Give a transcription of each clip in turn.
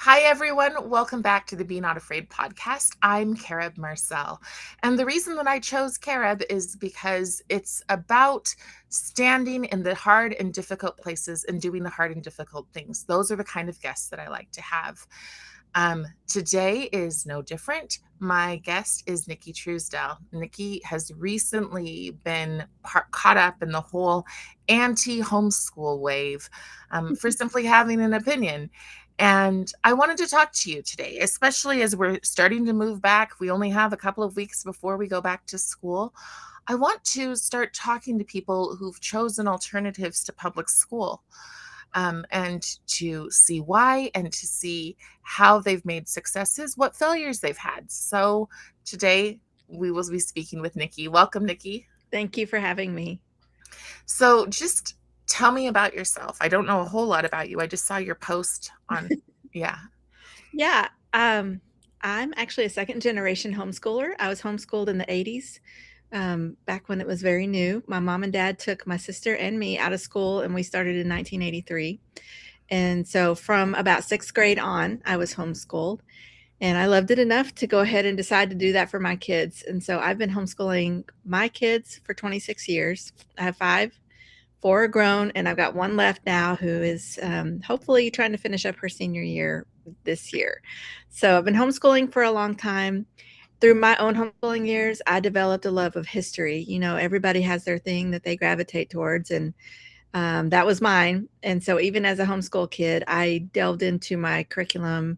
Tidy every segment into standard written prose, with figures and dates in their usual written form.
Hi, everyone. Welcome back to the Be Not Afraid podcast. I'm Carib Marcel. And the reason that I chose Carib is because it's about standing in the hard and difficult places and doing the hard and difficult things. Those are the kind of guests that I like to have. Today is no different. My guest is Nicki Truesdell. Nicki has recently been caught up in the whole anti homeschool wave for simply having an opinion. And I wanted to talk to you today, especially as we're starting to move back. We only have a couple of weeks before we go back to school. I want to start talking to people who've chosen alternatives to public school, and to see why and to see how they've made successes, what failures they've had. So today we will be speaking with Nicki. Welcome, Nicki. Thank you for having me. So just tell me about yourself. I don't know a whole lot about you. I just saw your post on, yeah. Yeah, I'm actually a second generation homeschooler. I was homeschooled in the 80s, back when it was very new. My mom and dad took my sister and me out of school, and we started in 1983. And so from about sixth grade on, I was homeschooled. And I loved it enough to go ahead and decide to do that for my kids. And so I've been homeschooling my kids for 26 years. I have five. Four are grown, and I've got one left now who is hopefully trying to finish up her senior year this year. So I've been homeschooling for a long time. Through my own homeschooling years, I developed a love of history. You know, everybody has their thing that they gravitate towards, and that was mine. And so even as a homeschool kid, I delved into my curriculum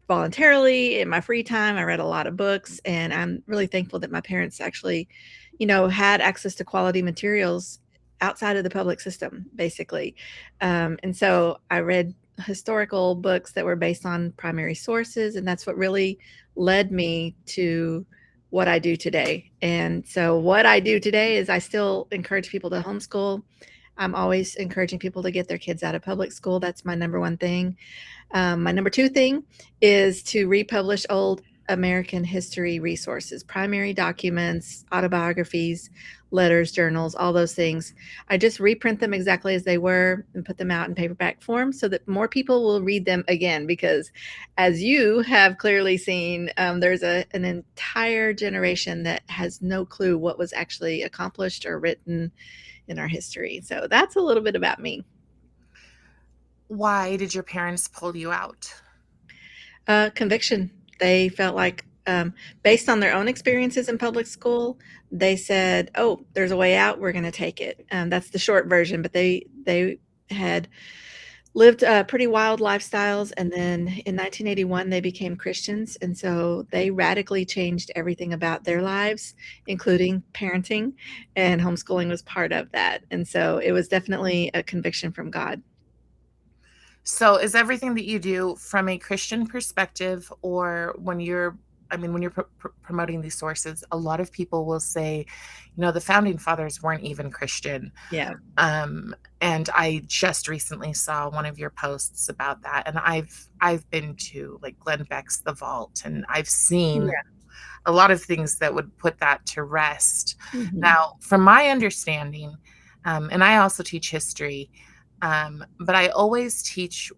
voluntarily in my free time. I read a lot of books, and I'm really thankful that my parents actually, had access to quality materials outside of the public system, basically. And so I read historical books that were based on primary sources, and that's what really led me to what I do today. And so what I do today is I still encourage people to homeschool. I'm always encouraging people to get their kids out of public school. That's my number one thing. My number two thing is to republish old American history resources, primary documents, autobiographies, letters, journals, all those things. I just reprint them exactly as they were and put them out in paperback form so that more people will read them again. Because, as you have clearly seen, there's an entire generation that has no clue what was actually accomplished or written in our history. So that's a little bit about me. Why did your parents pull you out? Conviction. They felt like, based on their own experiences in public school, they said, "Oh, there's a way out. We're going to take it." That's the short version. But they had lived pretty wild lifestyles, and then in 1981 they became Christians, and so they radically changed everything about their lives, including parenting, and homeschooling was part of that. And so it was definitely a conviction from God. So is everything that you do from a Christian perspective, or when you're promoting these sources, a lot of people will say, the founding fathers weren't even Christian. Yeah. And I just recently saw one of your posts about that, and I've been to like Glenn Beck's The Vault, and I've seen Yeah. a lot of things that would put that to rest. Hmm. Now, from my understanding, and I also teach history, but I always teach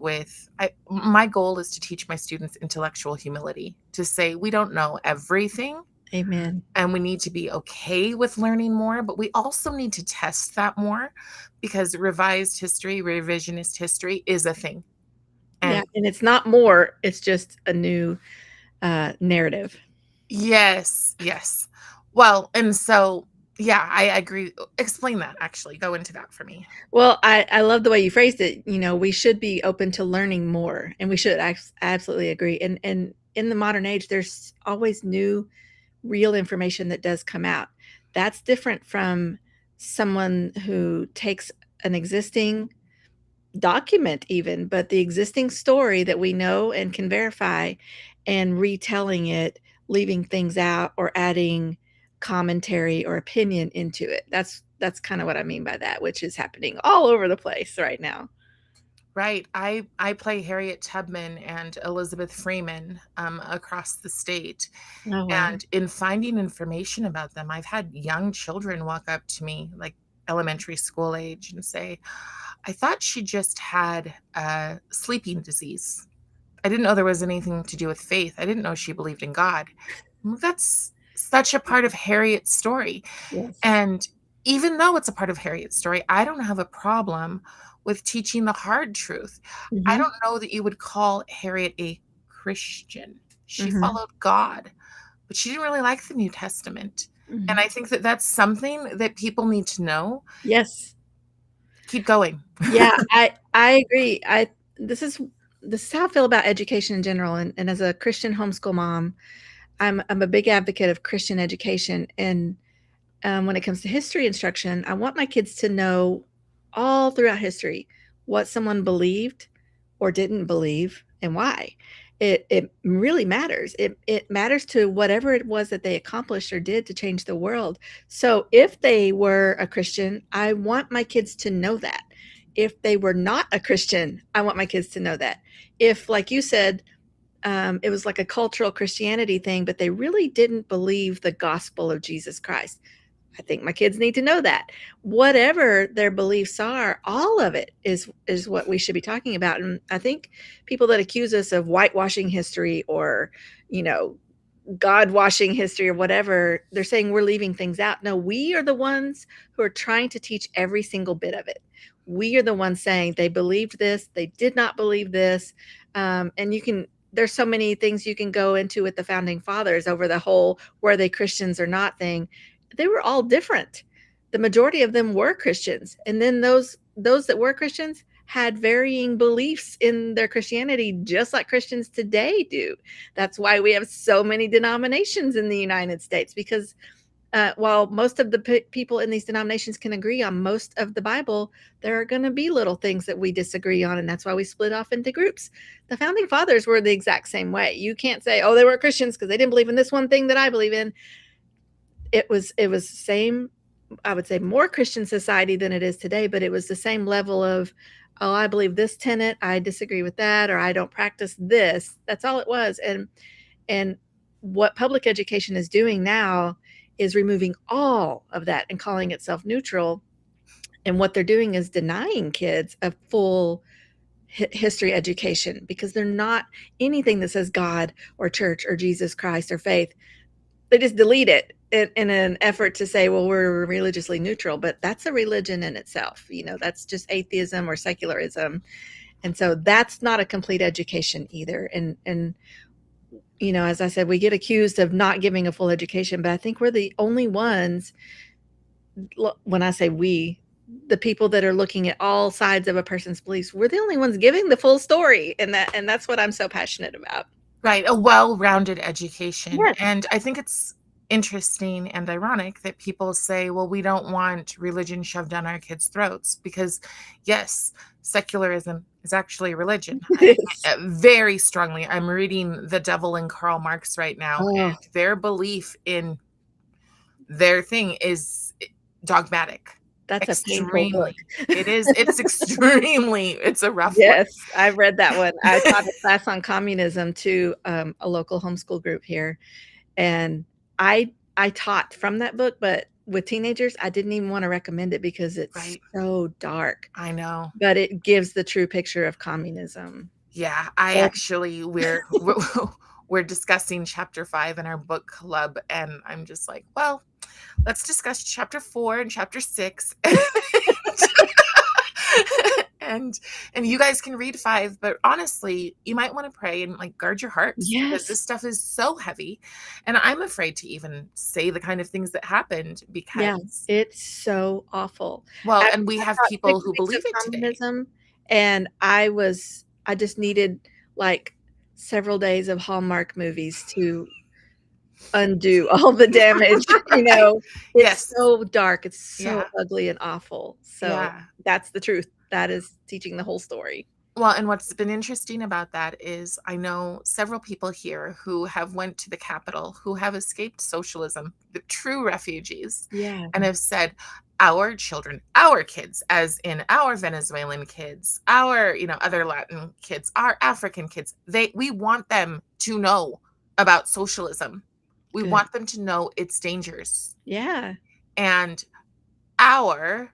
my goal is to teach my students intellectual humility, to say we don't know everything Amen. and we need to be okay with learning more, but we also need to test that more because revisionist history is a thing. Yeah, And and it's not more, it's just a new narrative. yes, yes. Well, and so, yeah, I agree. Explain that actually. Go into that for me. Well, I love the way you phrased it. You know, we should be open to learning more, and we should absolutely agree. And in the modern age, there's always new, real information that does come out. That's different from someone who takes an existing document, even, but the existing story that we know and can verify, and retelling it, leaving things out or adding commentary or opinion into it. That's kind of what I mean by that, which is happening all over the place right now. Right. I play Harriet Tubman and Elizabeth Freeman across the state. Oh, wow. And in finding information about them, I've had young children walk up to me, like elementary school age, and say, I thought she just had a sleeping disease. I didn't know there was anything to do with faith. I didn't know she believed in God. Well, that's such a part of Harriet's story. Yes. And even though it's a part of Harriet's story, I don't have a problem with teaching the hard truth. I Mhm. don't know that you would call Harriet a Christian. She Mhm. followed God, but she didn't really like the New Testament. And Mhm. I think that that's something that people need to know. Yes. Keep going. Yeah, I agree. I this is this is how I feel about education in general, and as a Christian homeschool mom, I'm a big advocate of Christian education, and when it comes to history instruction, I want my kids to know all throughout history what someone believed or didn't believe and why. It really matters. It matters to whatever it was that they accomplished or did to change the world. So if they were a Christian, I want my kids to know that. If they were not a Christian, I want my kids to know that. If, like you said, it was like a cultural Christianity thing, but they really didn't believe the gospel of Jesus Christ, I think my kids need to know that. Whatever their beliefs are, all of it is what we should be talking about. And I think people that accuse us of whitewashing history or, you know, God washing history or whatever, they're saying we're leaving things out. No, we are the ones who are trying to teach every single bit of it. We are the ones saying they believed this, they did not believe this. And you can, there's so many things you can go into with the founding fathers over the whole were they Christians or not thing. They were all different. The majority of them were Christians. And then those that were Christians had varying beliefs in their Christianity, just like Christians today do. That's why we have so many denominations in the United States, because while most of the people in these denominations can agree on most of the Bible, there are going to be little things that we disagree on, and that's why we split off into groups. The founding fathers were the exact same way. You can't say, "Oh, they were Christians because they didn't believe in this one thing that I believe in." It was the same. I would say more Christian society than it is today, but it was the same level of, oh, I believe this tenet, I disagree with that, or I don't practice this. That's all it was. And what public education is doing now is removing all of that and calling itself neutral. And what they're doing is denying kids a full history education, because they're not anything that says God or church or Jesus Christ or faith. They just delete it in an effort to say, well, we're religiously neutral, but that's a religion in itself. That's just atheism or secularism. And so that's not a complete education either. And as I said, we get accused of not giving a full education, but I think we're the only ones, when I say we, the people that are looking at all sides of a person's beliefs, we're the only ones giving the full story. And that's what I'm so passionate about. Right, a well-rounded education. Yes. And I think it's interesting and ironic that people say, well, we don't want religion shoved down our kids' throats because, yes, secularism is actually religion. Very strongly. I'm reading The Devil and Karl Marx right now, Oh, and their belief in their thing is dogmatic. that's a painful book. Extremely. It is. It's extremely, it's a rough one. Yes, I've read that one. I taught a class on communism to a local homeschool group here, and I taught from that book, but with teenagers, I didn't even want to recommend it because it's Right. so dark. I know. But it gives the true picture of communism. Yeah, I Oh, actually we're discussing chapter 5 in our book club, and I'm just like, well, let's discuss chapter 4 and chapter 6. And you guys can read 5, but honestly, you might want to pray and like guard your hearts because this yes. stuff is so heavy. And I'm afraid to even say the kind of things that happened Yeah, because, it's so awful. well, I and we I have taught people 6 who weeks of believe it today. communism, and I just needed, like, several days of Hallmark movies to undo all the damage, Right. It's Yes. so dark, it's so Yeah. ugly and awful, so Yeah. that's the truth. That is teaching the whole story. Well, and what's been interesting about that is I know several people here who have went to the Capitol who have escaped socialism, the true refugees, Yeah, and have said, our children, our kids, as in our Venezuelan kids, our, other Latin kids, our African kids, we want them to know about socialism. We good. want them to know its dangers. Yeah, And our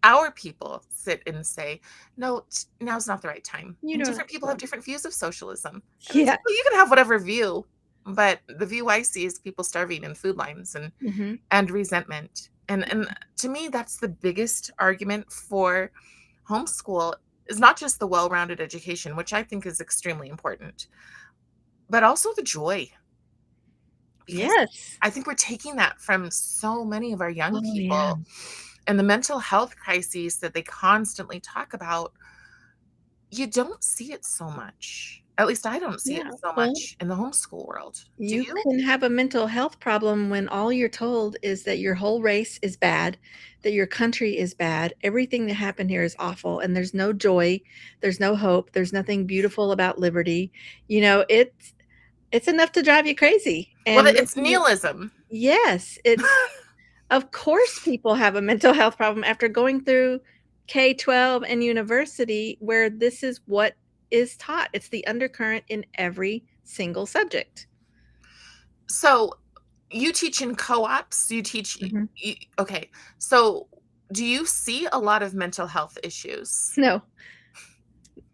our people sit and say, no, now's not the right time. You And know, different people have different views of socialism. And it's, yeah. well, you can have whatever view, but the view I see is people starving in food lines Mhm. and resentment. And to me, that's the biggest argument for homeschool is not just the well-rounded education, which I think is extremely important, but also the joy. Because Yes. I think we're taking that from so many of our young Oh, yeah. people and the mental health crises that they constantly talk about. You don't see it so much. At least I don't see it Yeah. so Well, much in the homeschool world. Do you you? can have a mental health problem when all you're told is that your whole race is bad, that your country is bad, everything that happened here is awful, and there's no joy, there's no hope, there's nothing beautiful about liberty. You know, it's enough to drive you crazy. Well, And it's listen, nihilism. yes, it's of course people have a mental health problem after going through K-12 and university where this is what is taught. It's the undercurrent in every single subject. So you teach in co-ops, you teach Mhm. okay. So do you see a lot of mental health issues? No,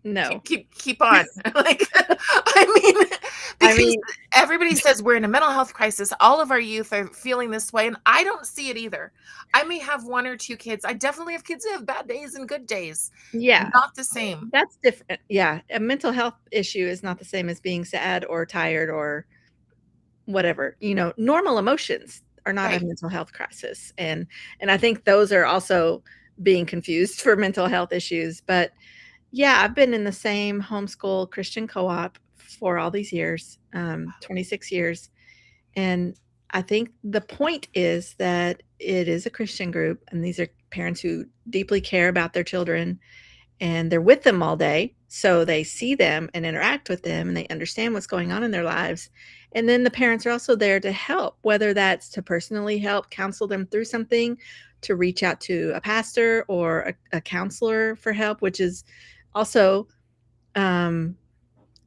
no. Keep on. Like, I mean, I because mean, everybody says we're in a mental health crisis. All of our youth are feeling this way, and I don't see it either. I may have one or two kids. I definitely have kids who have bad days and good days. yeah, Not the same. that's different. Yeah, a mental health issue is not the same as being sad or tired or whatever. You know, normal emotions are not a Right. mental health crisis, and I think those are also being confused for mental health issues. But yeah, I've been in the same homeschool Christian co-op for all these years, 26 years, and I think the point is that it is a Christian group, and these are parents who deeply care about their children, and they're with them all day, so they see them and interact with them, and they understand what's going on in their lives. And then the parents are also there to help, whether that's to personally help counsel them through something, to reach out to a pastor or a counselor for help, which is also um,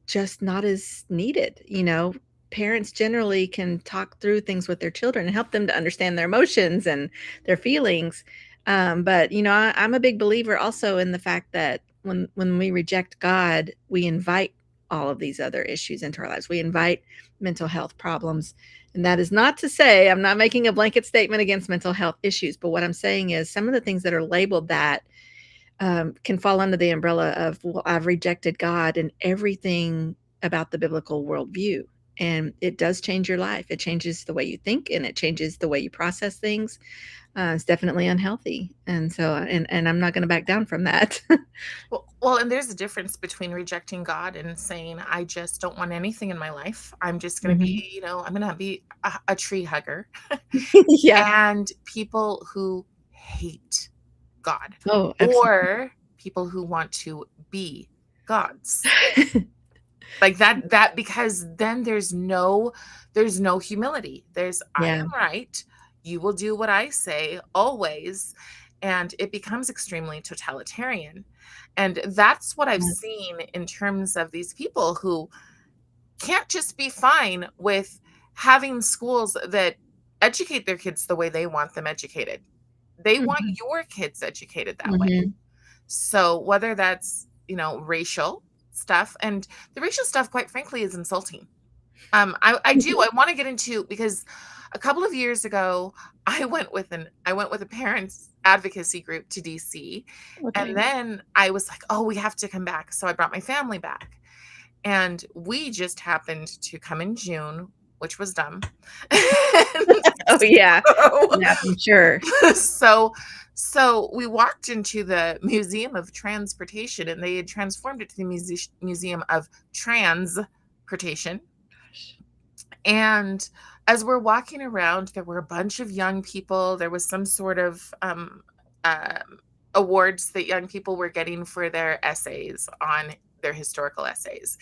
just not as needed. You know, parents generally can talk through things with their children and help them to understand their emotions and their feelings. But you know, I'm a big believer also in the fact that when we reject God, we invite all of these other issues into our lives. We invite mental health problems. And that is not to say I'm not making a blanket statement against mental health issues, but what I'm saying is some of the things that are labeled that can fall under the umbrella of, well, I've rejected God and everything about the biblical worldview. And it does change your life. It changes the way you think and it changes the way you process things. It's definitely unhealthy. And so, and I'm not going to back down from that. Well, and there's a difference between rejecting God and saying, I just don't want anything in my life. I'm just going to Mhm. be, I'm going to be a tree hugger. Yeah. And people who hate God Oh, absolutely. or people who want to be gods. Like that because then there's no humility. There's I Yeah. am right. You will do what I say always. And it becomes extremely totalitarian. And that's what I've Yeah. seen in terms of these people who can't just be fine with having schools that educate their kids the way they want them educated. They want Mhm. your kids educated that way. Mhm. So whether that's, racial stuff, and the racial stuff, quite frankly, is insulting. I want to get into because a couple of years ago, I went with a parents advocacy group to DC, and Okay. then I was like, oh, we have to come back. So I brought my family back, and we just happened to come in June, which was dumb. And Oh, yeah. so, Yeah, I'm sure. so so we walked into the Museum of Transportation, and they had transformed it to the Museum of Transportation. Gosh. And as we're walking around, there were a bunch of young people. There was some sort of awards that young people were getting for their essays on their historical essays.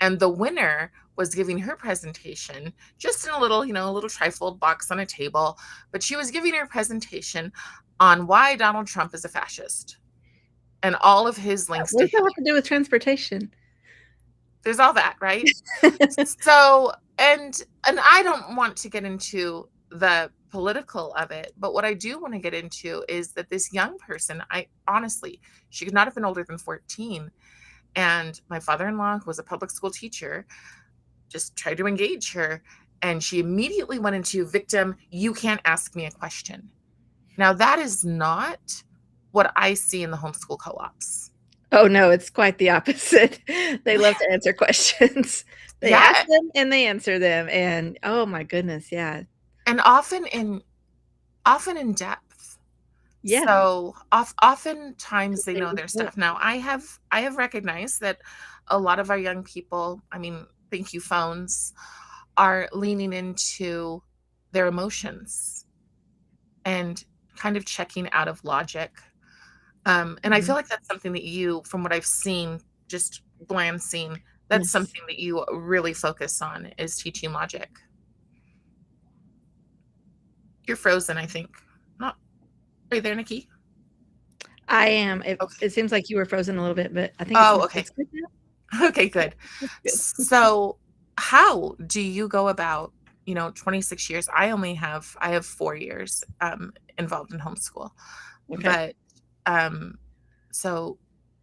And the winner was giving her presentation just in a little trifold box on a table. But she was giving her presentation on why Donald Trump is a fascist and all of his links What to does that have Hitler. to do with transportation? There's all that, right? So, and I don't want to get into the political of it. But what I do want to get into is that this young person, I honestly, she could not have been older than 14. And my father-in-law, who was a public school teacher, just tried to engage her. And she immediately went into victim, you can't ask me a question. Now, that is not what I see in the homeschool co ops. Oh, no, it's quite the opposite. They love to answer questions. They ask Yeah. them and they answer them. And oh my goodness, yeah. And often in depth. Yeah. So oftentimes they They know need their help. stuff. Now I have recognized that a lot of our young people, I mean, thank you phones, are leaning into their emotions and kind of checking out of logic. And I feel Mhm. like that's something that you, from what I've seen, just glancing, that's Yes. something that you really focus on is teaching logic. You're frozen, I think. Not are you there, Nikki? I am. It Okay. it seems like you were frozen a little bit, but I think Oh, okay. it's good now. Okay, good. It's good. So, how do you go about, 26 years? I have 4 years involved in homeschool. Okay. But um so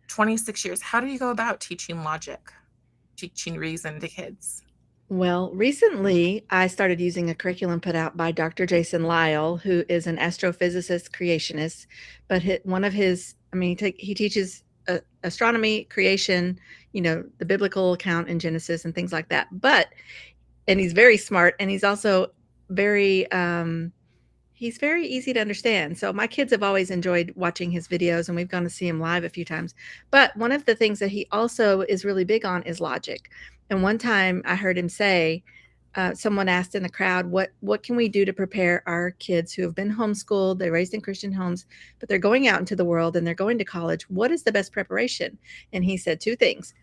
26 years, how do you go about teaching logic, teaching reason to kids? Well, recently I started using a curriculum put out by Dr. Jason Lisle, who is an astrophysicist creationist. But one of his, I mean, he teaches astronomy, creation, the biblical account in Genesis and things like that. And he's very smart, and he's also very he's very easy to understand. So my kids have always enjoyed watching his videos, and we've gone to see him live a few times. But one of the things that he also is really big on is logic. And one time I heard him say, someone asked in the crowd, what can we do to prepare our kids who have been homeschooled, they're raised in Christian homes, but they're going out into the world and they're going to college. What is the best preparation? And he said two things: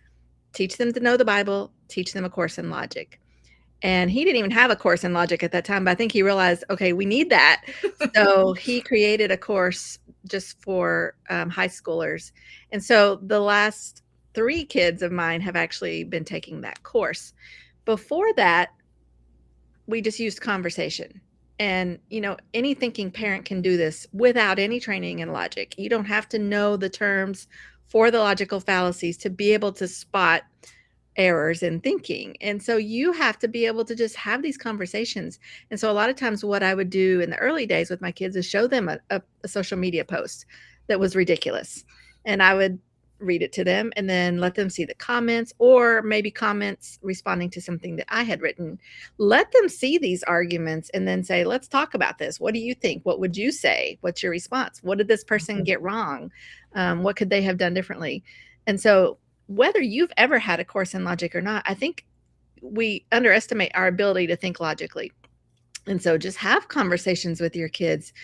teach them to know the Bible, teach them a course in logic. And he didn't even have a course in logic at that time, but I think he realized, okay, we need that. So he created a course just for high schoolers. And so the last 3 kids of mine have actually been taking that course. Before that, we just used conversation. And, any thinking parent can do this without any training in logic. You don't have to know the terms for the logical fallacies to be able to spot errors in thinking. And so you have to be able to just have these conversations. And so a lot of times what I would do in the early days with my kids is show them a social media post that was ridiculous. And I would read it to them and then let them see the comments, or maybe comments responding to something that I had written. Let them see these arguments and then say, let's talk about this. What do you think? What would you say? What's your response? What did this person get wrong? What could they have done differently? And so whether you've ever had a course in logic or not, I think we underestimate our ability to think logically. And so just have conversations with your kids.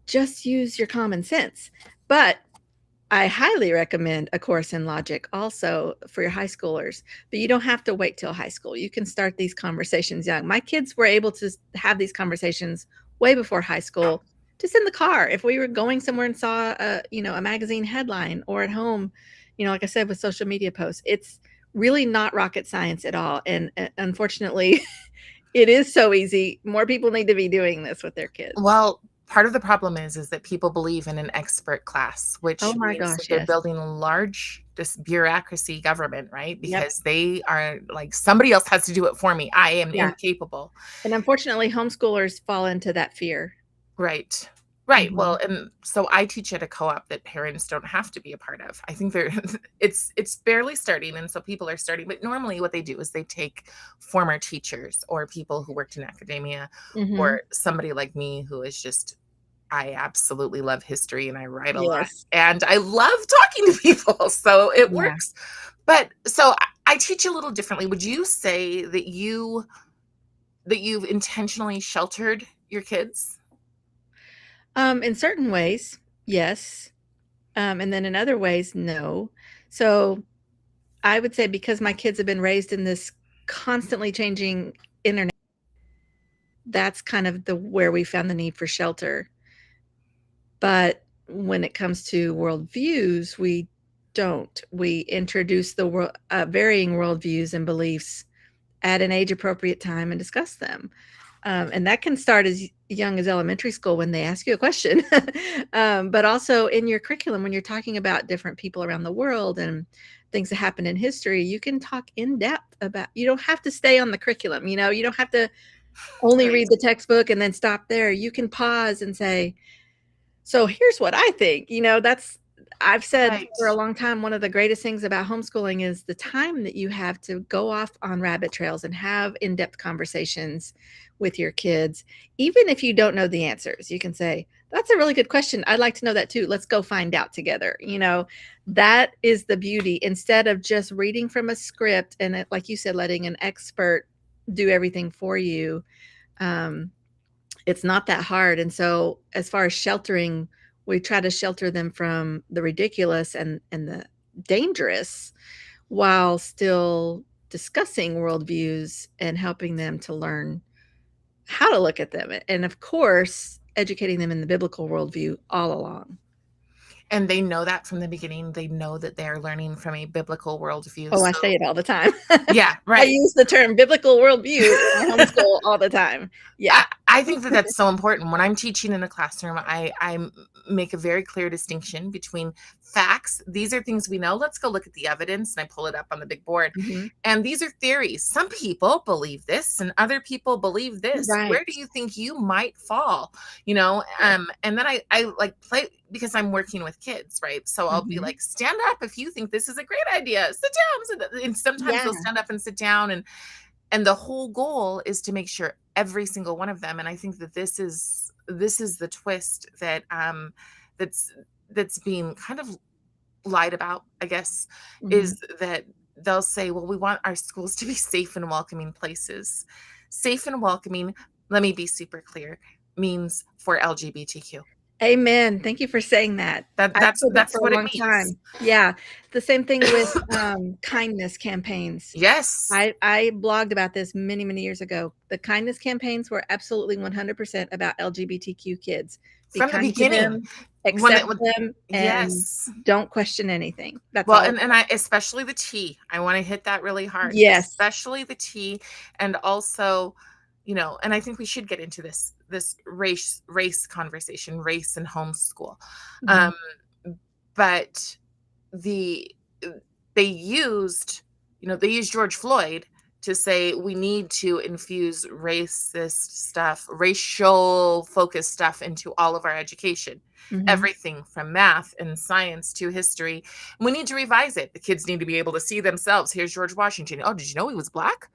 Just use your common sense. But I highly recommend a course in logic also for your high schoolers, but you don't have to wait till high school. You can start these conversations young. My kids were able to have these conversations way before high school, just in the car. If we were going somewhere and saw a magazine headline, or at home, like I said, with social media posts, it's really not rocket science at all. And unfortunately, it is so easy. More people need to be doing this with their kids. Well, part of the problem is that people believe in an expert class, Oh which my means that gosh, they're yes. building a large this bureaucracy government, right? Yep. Because they are like, somebody else has to do it for me. I am Yeah. incapable. And unfortunately, homeschoolers fall into that fear. Right. Right. Mhm. Well, and so I teach at a co-op that parents don't have to be a part of. I think they're it's barely starting, and so people are starting, but normally what they do is they take former teachers or people who worked in academia, Mhm. or somebody like me who is just, I absolutely love history and I write a lot Yes. and I love talking to people. So it Yeah. works. But so I teach a little differently. Would you say that you've intentionally sheltered your kids? In certain ways, yes. And then in other ways, no. So I would say, because my kids have been raised in this constantly changing internet, that's kind of the where we found the need for shelter. But when it comes to worldviews, we don't. We introduce the varying worldviews and beliefs at an age appropriate time and discuss them. And that can start as young as elementary school when they ask you a question, but also in your curriculum when you're talking about different people around the world and things that happen in history. You can talk in depth about. You don't have to stay on the curriculum. You don't have to only Right. read the textbook and then stop there. You can pause and say, so here's what I think. I've said Right. for a long time, one of the greatest things about homeschooling is the time that you have to go off on rabbit trails and have in-depth conversations with your kids. Even if you don't know the answers, you can say, that's a really good question. I'd like to know that too. Let's go find out together. That is the beauty. Instead of just reading from a script and like you said, letting an expert do everything for you. It's not that hard. And so as far as sheltering, we try to shelter them from the ridiculous and the dangerous while still discussing worldviews and helping them to learn how to look at them. And of course, educating them in the biblical worldview all along. And they know that from the beginning. They know that they're learning from a biblical worldview. Oh, I So, say it all the time. yeah, I right. use the term biblical worldview in my homeschool all the time. Yeah. I think that that's so important. When I'm teaching in a classroom, I make a very clear distinction between facts. These are things we know. Let's go look at the evidence. And I pull it up on the big board. Mm-hmm. And these are theories. Some people believe this and other people believe this. Where Right. do you think you might fall? And then I like play because I'm working with kids, right? So I'll be Mm-hmm. like, stand up if you think this is a great idea. Sit down. And sometimes Yeah. they'll stand up and sit down, and the whole goal is to make sure every single one of them, and I think that this is the twist that that's that's being kind of lied about, I guess, Mm-hmm. is that they'll say, well, we want our schools to be safe and welcoming places. Safe and welcoming, let me be super clear, means for LGBTQ. Amen. Thank you for saying that. That I've that's said that that's for a what it long means. time. Yeah. The same thing with kindness campaigns. Yes. I blogged about this many, many years ago. The kindness campaigns were absolutely 100% about LGBTQ kids. Be From the kind to beginning. them, When accept it when them, and Yes. don't question anything. That's Well, all. and I especially the T. I want to hit that really hard, Yes. especially the T, and also, and I think we should get into this race conversation, race and homeschool. Mhm. Um, but the they used, they used George Floyd to say we need to infuse racist stuff, racial focused stuff into all of our education. Mhm. Everything from math and science to history. We need to revise it. The kids need to be able to see themselves. Here's George Washington. Oh, did you know he was black?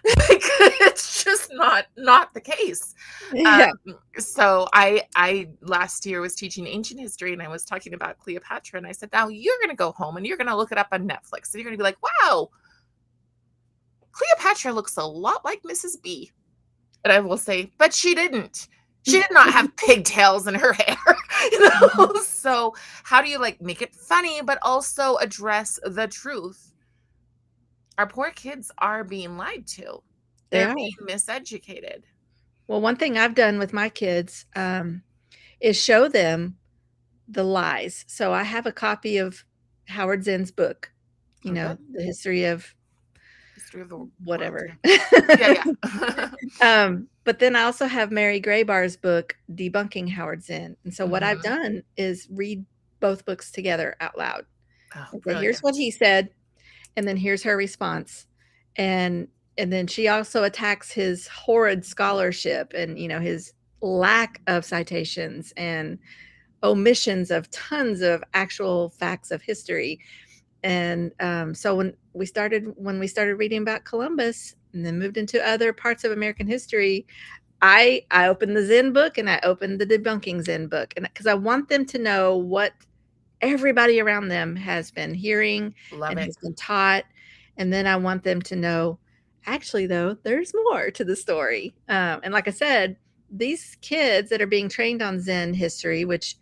It's just not the case. Um, Yeah. so I last year was teaching ancient history, and I was talking about Cleopatra, and I said, now you're going to go home and you're going to look it up on Netflix, and you're going to be like, wow, Cleopatra looks a lot like Mrs. B. And I will say, but she didn't. She did not have pigtails in her hair. Mhm. So how do you make it funny but also address the truth? Our poor kids are being lied to. They They're are. being miseducated. Well, one thing I've done with my kids is show them the lies. So I have a copy of Howard Zinn's book, Okay. the history of History of the world. whatever. Yeah. Yeah. But then I also have Mary Graybar's book, Debunking Howard Zinn. And so what I've Mhm. done is read both books together out loud Oh, and say, here's what brilliant. he said, and then here's her response. And then she also attacks his horrid scholarship and his lack of citations and omissions of tons of actual facts of history. And so when we started reading about Columbus and then moved into other parts of American history, I opened the Zen book and I opened the Debunking Zen book, and because I want them to know what everybody around them has been hearing Love and it. has been taught, and then I want them to know, actually, though, there's more to the story. And like I said, these kids that are being trained on Zen history, which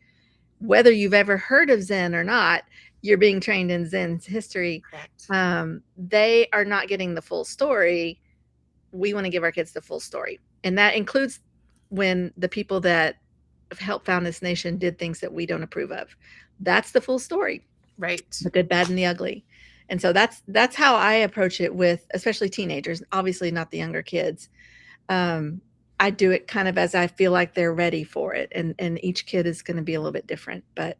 whether you've ever heard of Zen or not, you're being trained in Zen history. Correct. They are not getting the full story. We want to give our kids the full story. And that includes when the people that have helped found this nation did things that we don't approve of. That's the full story, Right. the good, bad, and the ugly. And so that's how I approach it with especially teenagers, obviously not the younger kids. Um, I do it kind of as I feel like they're ready for it, and each kid is gonna be a little bit different, but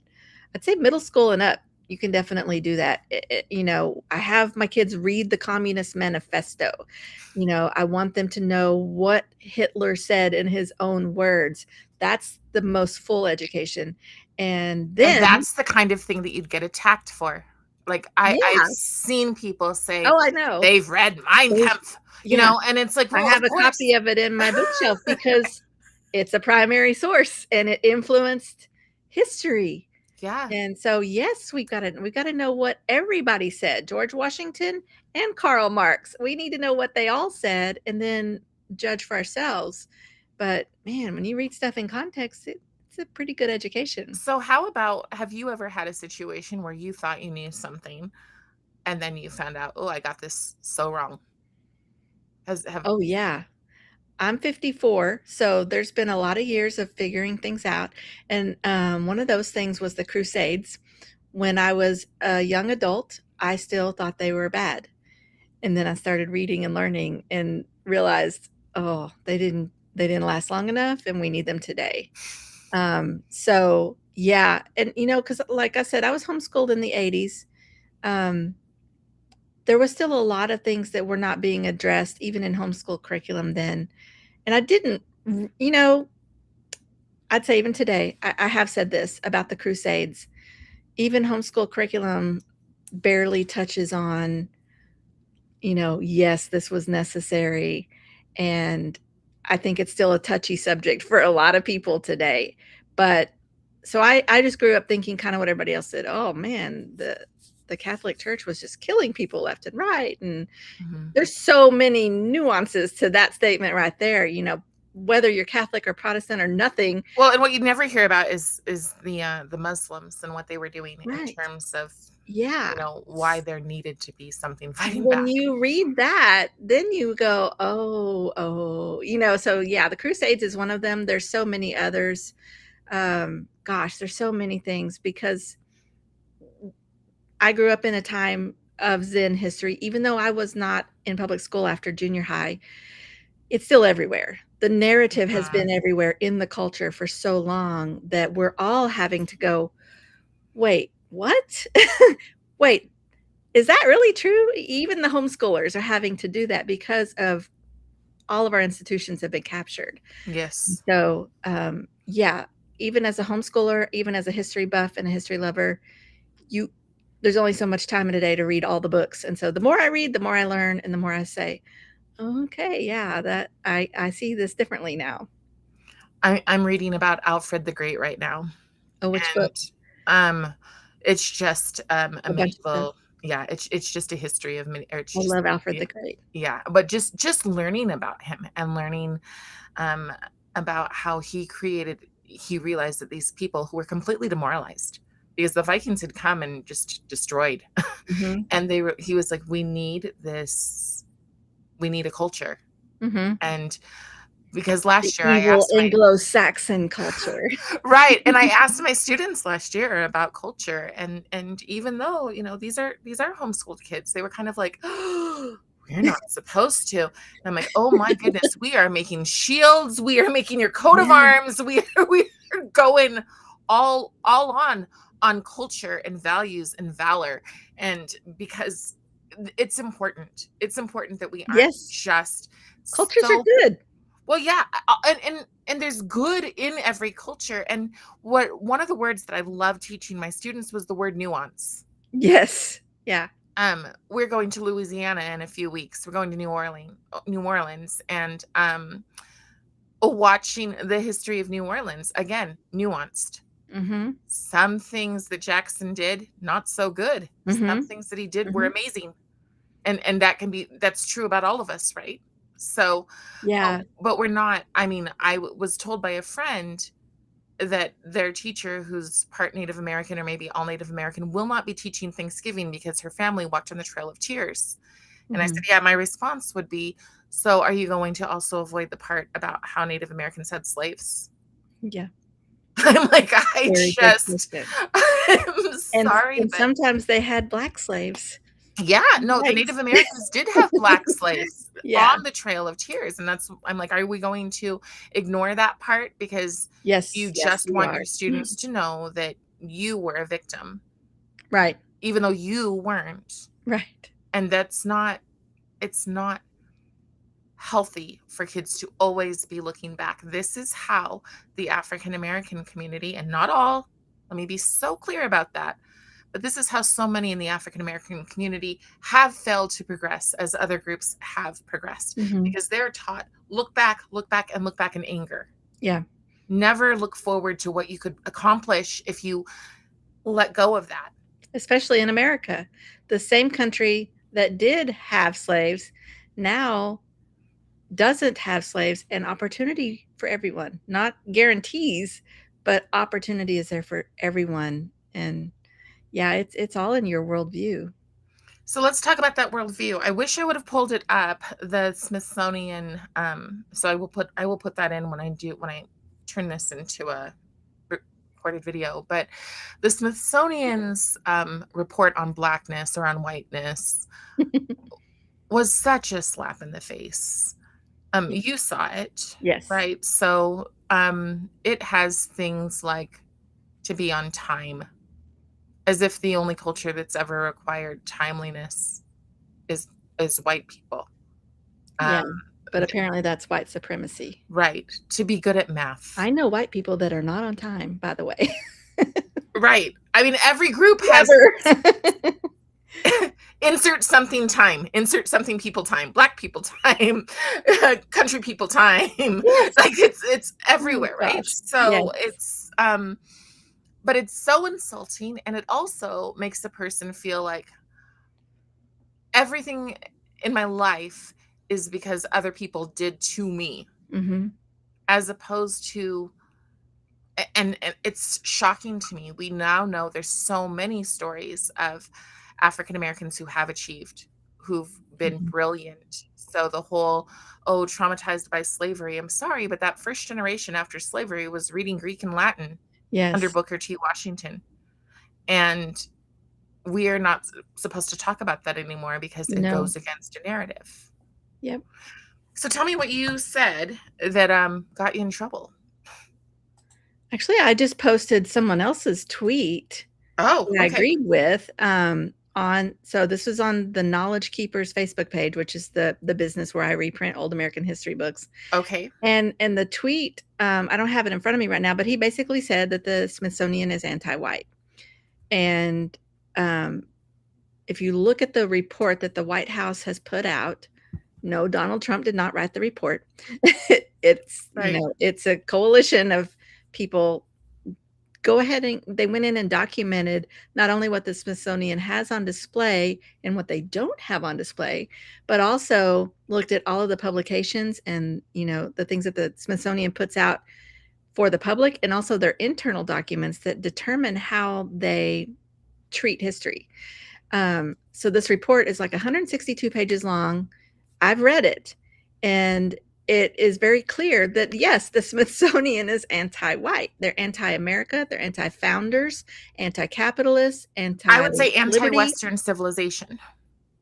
I'd say middle school and up, you can definitely do that. I have my kids read the Communist Manifesto. I want them to know what Hitler said in his own words. That's the most full education. And And then that's the kind of thing that you'd get attacked for. Like, I've yeah. seen people say Oh, I know. they've read Mein There's Kampf, yeah. and it's like, I well, have of a copy course. of it in my bookshelf because it's a primary source and it influenced history. Yeah. And so, yes, we gotta know what everybody said, George Washington and Karl Marx. We need to know what they all said and then judge for ourselves. But man, when you read stuff in context, it's a pretty good education. So how about, have you ever had a situation where you thought you knew something and then you found out, oh, I got this so wrong? Has have Oh yeah. I'm 54, so there's been a lot of years of figuring things out. And one of those things was the Crusades. When I was a young adult, I still thought they were bad. And then I started reading and learning and realized, oh, they didn't last long enough and we need them today. So yeah, and because like I said, I was homeschooled in the 80s. Um, there was still a lot of things that were not being addressed, even in homeschool curriculum then. And I didn't, you know, I'd say even today, I have said this about the Crusades. Even homeschool curriculum barely touches on, yes, this was necessary. And I think it's still a touchy subject for a lot of people today. But so I just grew up thinking kind of what everybody else said. Oh man, the Catholic Church was just killing people left and right. And Mhm. there's so many nuances to that statement right there. Whether you're Catholic or Protestant or nothing. Well, and what you never hear about is the Muslims and what they were doing in Right. terms of, Yeah. why there needed to be something fighting When back. you read that, then you go, oh, so yeah, the Crusades is one of them. There's so many others. Gosh, there's so many things because I grew up in a time of Zen history, even though I was not in public school after junior high. It's still everywhere. The narrative has Mhm. been everywhere in the culture for so long that we're all having to go, wait, what? Wait, is that really true? Even the homeschoolers are having to do that because of all of our institutions have been captured. Yes. So, yeah, even as a homeschooler, even as a history buff and a history lover, you there's only so much time in a day to read all the books. And so the more I read, the more I learn, and the more I say, okay, yeah, that I see this differently now. I'm reading about Alfred the Great right now, Oh, which book? and um, it's just a A bunch of stuff. medieval. Yeah, it's just a history of or it's I just love Alfred yeah, the Great. yeah, but just learning about him and learning um, about how he realized that these people who were completely demoralized because the Vikings had come and just destroyed, Mhm. and he was like, we need a culture. Mhm. And because The last year I evil asked my Anglo-Saxon culture. right, and I asked my students last year about culture, and even though, these are homeschooled kids, they were kind of like, "Oh, we're not supposed to." And I'm like, "Oh my goodness, we are making shields, we are making your coat of Yeah. arms, we are going all on culture and values and valor." And because it's important. It's important that we aren't Yes. just Cultures are so good. well, yeah, and there's good in every culture. And one of the words that I love teaching my students was the word nuance. Yes. Yeah. We're going to Louisiana in a few weeks. We're going to New Orleans, and watching the history of New Orleans again, nuanced. Mhm. Some things that Jackson did, not so good. Some Mhm. things that he did were Mhm. amazing, and that's true about all of us, right? So Yeah. but we're not. I mean, was told by a friend that their teacher, who's part Native American or maybe all Native American, will not be teaching Thanksgiving because her family walked on the Trail of Tears. And I said, Mhm. yeah, my response would be, so are you going to also avoid the part about how Native Americans had slaves? Yeah. I'm like, Very good question. I'm And sorry, but sometimes they had black slaves. yeah, no, the Right. Native Americans did have black slaves. Yeah. on the Trail of Tears. And I'm like, are we going to ignore that part because you Yes, yes, just we want are. your students to know that you were a victim, Right, even though you weren't? right. And it's not healthy for kids to always be looking back. This is how the African American community, and not all, let me be so clear about that, but this is how so many in the African American community have failed to progress as other groups have progressed, Mhm. because they're taught look back, and look back in anger. Yeah, Never look forward to what you could accomplish if you let go of that. especially in America. The same country that did have slaves now doesn't have slaves, and opportunity for everyone. Not guarantees, but opportunity is there for everyone. And yeah, it's all in your worldview. So let's talk about that worldview. I wish I would have pulled it up, the Smithsonian. So I will put that in when I turn this into a recorded video. But the Smithsonian's report on blackness or on whiteness was such a slap in the face. You saw it, Yes. right? So it has things like to be on time, as if the only culture that's ever required timeliness is white people. Yeah. Um, But apparently that's white supremacy. right. To be good at math. I know white people that are not on time, by the way. Right. I mean, every group has Never. insert something time, insert something people time, black people time, country people time. Yes. Like it's Oh everywhere, right? gosh. So Yes. it's but it's so insulting, and it also makes the person feel like everything in my life is because other people did to me, Mhm. as opposed to, and it's shocking to me. We now know there's so many stories of African Americans who have achieved, who've been Mhm. brilliant. So the whole, oh, traumatized by slavery. I'm sorry, but that first generation after slavery was reading Greek and Latin under Yes. Booker T. Washington. And we are not supposed to talk about that anymore because it No. goes against a narrative. Yep. So tell me what you said that got you in trouble. Actually, I just posted someone else's tweet Oh, that I okay. agreed with, on so this was on the Knowledge Keepers Facebook page, which is the business where I reprint old American history books. Okay. And the tweet, I don't have it in front of me right now, but he basically said that the Smithsonian is anti-white. And if you look at the report that the White House has put out, no, Donald Trump did not write the report. It's, Right. it's a coalition of people. Go ahead, and they went in and documented not only what the Smithsonian has on display and what they don't have on display, but also looked at all of the publications and, the things that the Smithsonian puts out for the public, and also their internal documents that determine how they treat history. So this report is like 162 pages long. I've read it, and it is very clear that yes, the Smithsonian is anti-white. They're anti-America, they're anti-founders, anti-capitalist, I would say anti-liberty. anti-Western civilization.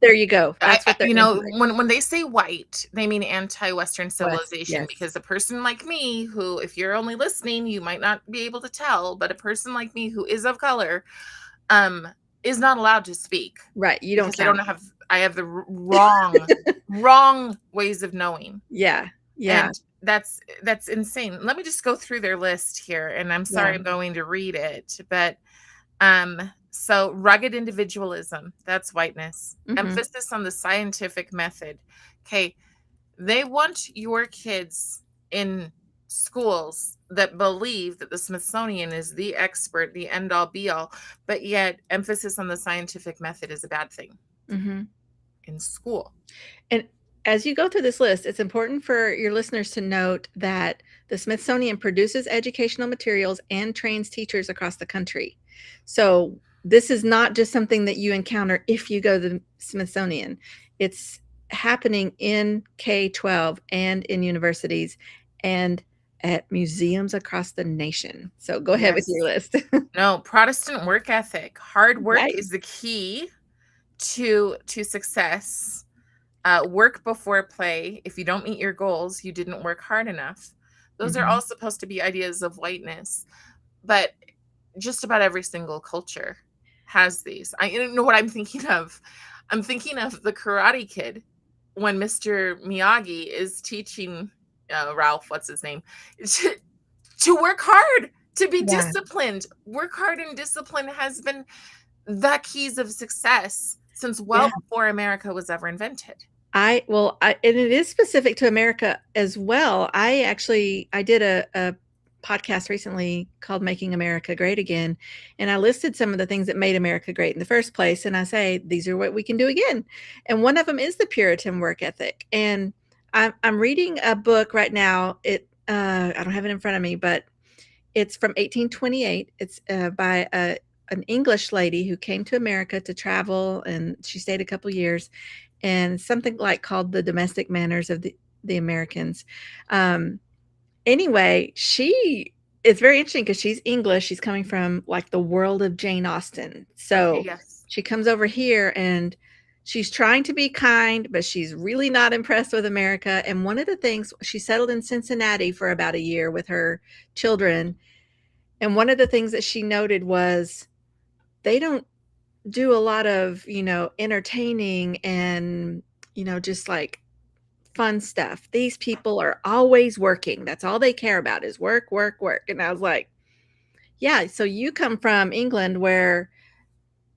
There you go. That's what they're anti. When they say white, they mean anti-Western West, civilization, yes. because a person like me, who, if you're only listening, you might not be able to tell, but a person like me who is of color, um, is not allowed to speak Right, you don't because count. I have the wrong ways of knowing. Yeah, yeah, And that's insane. Let me just go through their list here, and I'm yeah. sorry I'm going to read it, but so rugged individualism, that's whiteness. Mhm, Emphasis on the scientific method. Okay, they want your kids in schools that believe that the Smithsonian is the expert, the end all be all, but yet emphasis on the scientific method is a bad thing mhm. in school. And as you go through this list, it's important for your listeners to note that the Smithsonian produces educational materials and trains teachers across the country. So this is not just something that you encounter if you go to the Smithsonian. It's happening in K-12 and in universities and at museums across the nation. So go ahead with your Yes. list. No, Protestant work ethic. Hard work Right. is the key to success. work before play. If you don't meet your goals, you didn't work hard enough. Those are Mhm. all supposed to be ideas of whiteness, but just about every single culture has these. I you know what I'm thinking of. I'm thinking of the Karate Kid when Mr. Miyagi is teaching Ralph, what's his name, to, to work hard, to be Yeah. disciplined. Work hard and discipline has been the keys of success since Yeah. well before America was ever invented. And it is specific to America as well. I did a podcast recently called Making America Great Again, and I listed some of the things that made America great in the first place, and I say these are what we can do again. And one of them is the Puritan work ethic. And I'm reading a book right now. I don't have it in front of me, but it's from 1828. It's by an English lady who came to America to travel, and she stayed a couple years, and something like called the domestic manners of the Americans. Um, anyway, she it's very interesting because she's English. She's coming from like the world of Jane Austen. Okay, So yes. she comes over here and she's trying to be kind, but she's really not impressed with America. And one of the things, she settled in Cincinnati for about a year with her children. And one of the things that she noted was they don't do a lot of, entertaining and, just like fun stuff. These people are always working. That's all they care about is work, work, work. And I was like, yeah, so you come from England where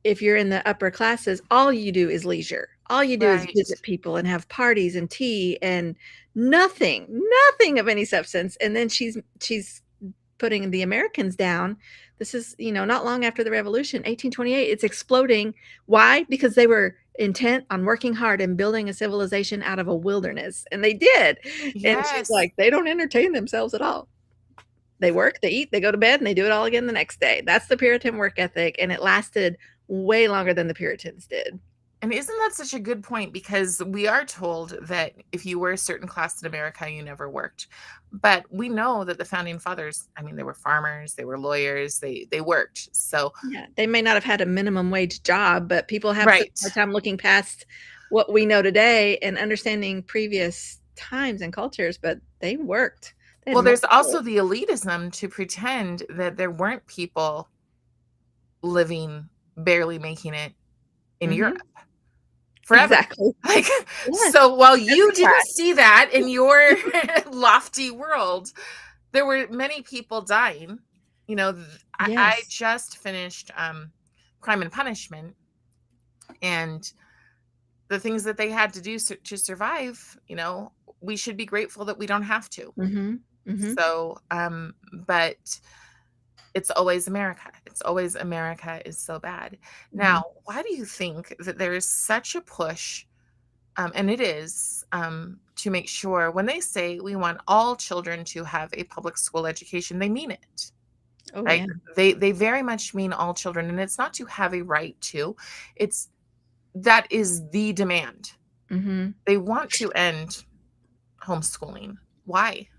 if you're in the upper classes, all you do is leisure. All you do is Right. visit people and have parties and tea and nothing of any substance. And then she's putting the Americans down. This is, not long after the revolution, 1828. It's exploding. Why? Because they were intent on working hard and building a civilization out of a wilderness. And they did. And she's Yes. like, they don't entertain themselves at all. They work, they eat, they go to bed, and they do it all again the next day. That's the Puritan work ethic. And it lasted way longer than the Puritans did. And isn't that such a good point? Because we are told that if you were a certain class in America, you never worked. But we know that the founding fathers, I mean, they were farmers, they were lawyers, they worked. So, Yeah, they may not have had a minimum wage job, but people have such a right. hard time looking past what we know today and understanding previous times and cultures, but they worked. They had Well, there's multiple. also the elitism to pretend that there weren't people living, barely making it in Europe Mhm. forever. Exactly. Like, Yes, so while you peasant didn't class. see that in your lofty world, there were many people dying. I Yes. just finished Crime and Punishment, and the things that they had to do to survive, we should be grateful that we don't have to. Mhm. Mhm. So, but it's always America. It's always America is so bad. Now, Mhm. why do you think that there is such a push, and it is, to make sure when they say we want all children to have a public school education, they mean it, Oh, right? yeah. They very much mean all children, and it's not to have a right to. It's that is the demand. Mhm. They want to end homeschooling. Why?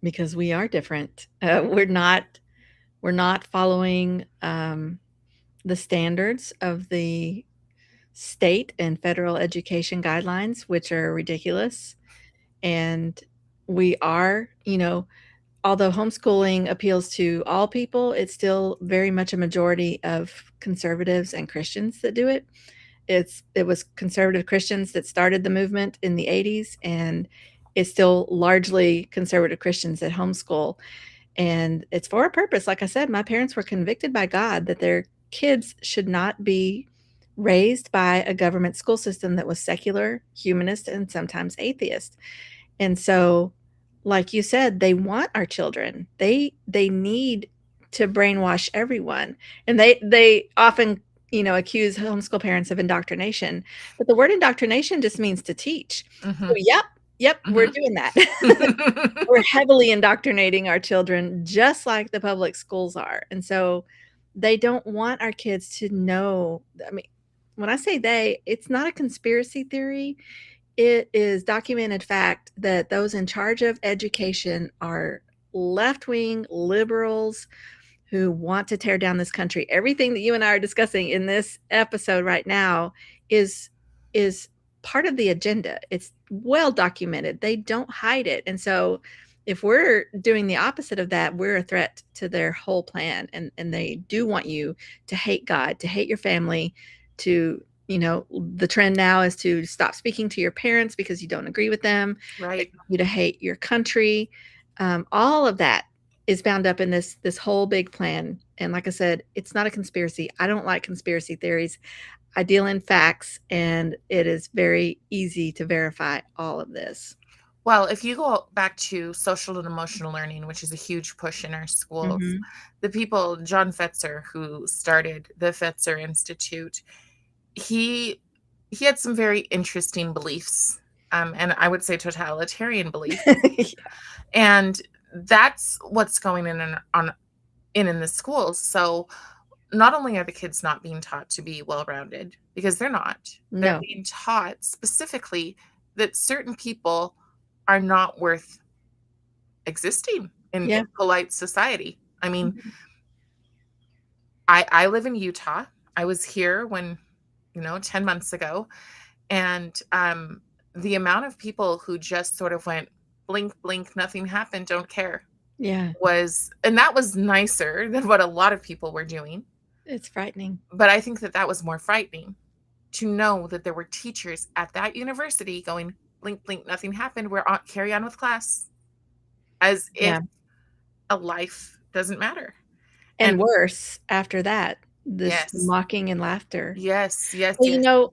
Because we are different. We're not following, the standards of the state and federal education guidelines, which are ridiculous. And we are, although homeschooling appeals to all people, it's still very much a majority of conservatives and Christians that do it. It was conservative Christians that started the movement in the 80s, and it's still largely conservative Christians that homeschool. And it's for a purpose. Like I said, my parents were convicted by God that their kids should not be raised by a government school system that was secular, humanist, and sometimes atheist. And so, like you said, they want our children. They need to brainwash everyone. And they often, accuse homeschool parents of indoctrination. But the word indoctrination just means to teach. So Mhm, yep, we're mhm. doing that. We're heavily indoctrinating our children just like the public schools are. And so they don't want our kids to know. I mean, when I say they, it's not a conspiracy theory. It is documented fact that those in charge of education are left-wing liberals who want to tear down this country. Everything that you and I are discussing in this episode right now is part of the agenda. It's well documented. They don't hide it. And so if we're doing the opposite of that, we're a threat to their whole plan. And they do want you to hate God, to hate your family, to, the trend now is to stop speaking to your parents because you don't agree with them. They Right. want you to hate your country. All of that is bound up in this whole big plan. And like I said, it's not a conspiracy. I don't like conspiracy theories. I deal in facts, and it is very easy to verify all of this. Well, if you go back to social and emotional learning, which is a huge push in our schools, Mhm. the people, John Fetzer, who started the Fetzer Institute, he he had some very interesting beliefs, and I would say totalitarian beliefs. Yeah. And that's what's going in the schools. So not only are the kids not being taught to be well-rounded, because they're not, they're No. being taught specifically that certain people are not worth existing Yeah. in polite society. I mean, Mhm. I live in Utah. I was here when, 10 months ago, and the amount of people who just sort of went blink, blink, nothing happened, don't care, Yeah. and that was nicer than what a lot of people were doing. It's frightening. But I think that that was more frightening, to know that there were teachers at that university going, blink, blink, nothing happened. We're on, carry on with class, as if Yeah. a life doesn't matter. And And worse after that, this yes, mocking and laughter. yes, yes, Well, yes. one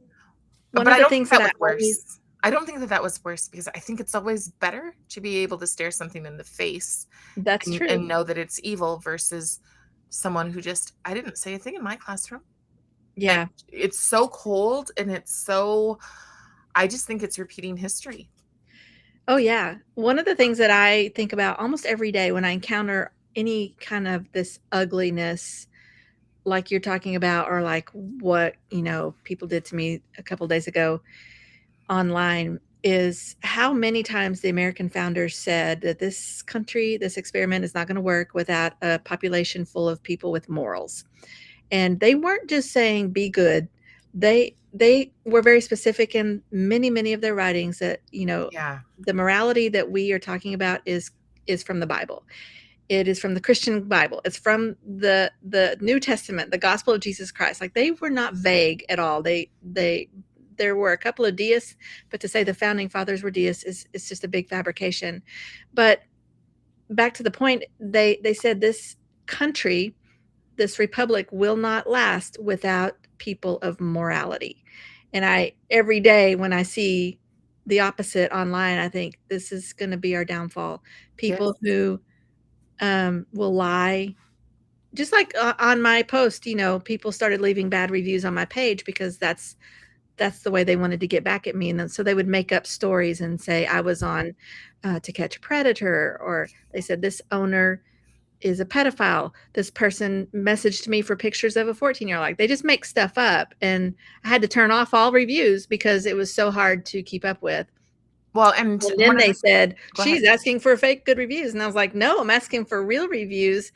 But of I the don't think things that that I was always worse. I don't think that that was worse, because I think it's always better to be able to stare something in the face That's true. and know that it's evil, versus someone who just, I didn't say a thing in my classroom. And Yeah. it's so cold, and it's so, I just think it's repeating history. Oh, yeah. One of the things that I think about almost every day when I encounter any kind of this ugliness like you're talking about, or like what, people did to me a couple days ago online, is how many times the American founders said that this country, this experiment is not going to work without a population full of people with morals. And they weren't just saying be good. They were very specific in many of their writings that, Yeah. the morality that we are talking about is from the Bible. It is from the Christian Bible. It's from the New Testament, the gospel of Jesus Christ. Like, they were not vague at all. They there were a couple of deists, but to say the founding fathers were deists is just a big fabrication. But back to the point, they said this country, this republic will not last without people of morality. And I every day when I see the opposite online, I think this is going to be our downfall. People Yes. who will lie. Just like on my post, people started leaving bad reviews on my page because that's the way they wanted to get back at me. And then so they would make up stories and say I was on To Catch a Predator, or they said this owner is a pedophile. This person messaged me for pictures of a 14-year-old. Like, they just make stuff up. And I had to turn off all reviews because it was so hard to keep up with. Well, and And then one of they the, said, go ahead. she's asking for fake good reviews. And I was like, no, I'm asking for real reviews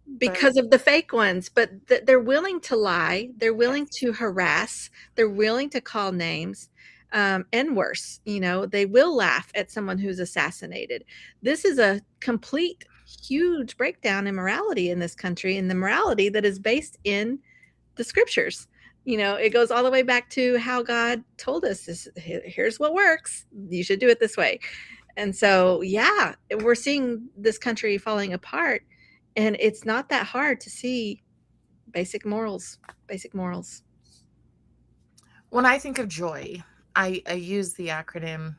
Right. because of the fake ones. But they're willing to lie. They're willing Yes. to harass. They're willing to call names. And worse, they will laugh at someone who's assassinated. This is a complete, huge breakdown in morality in this country, and the morality that is based in the scriptures. It goes all the way back to how God told us this. Here's what works. You should do it this way. And so, yeah, we're seeing this country falling apart, and it's not that hard to see basic morals, basic morals. When I think of joy, I use the acronym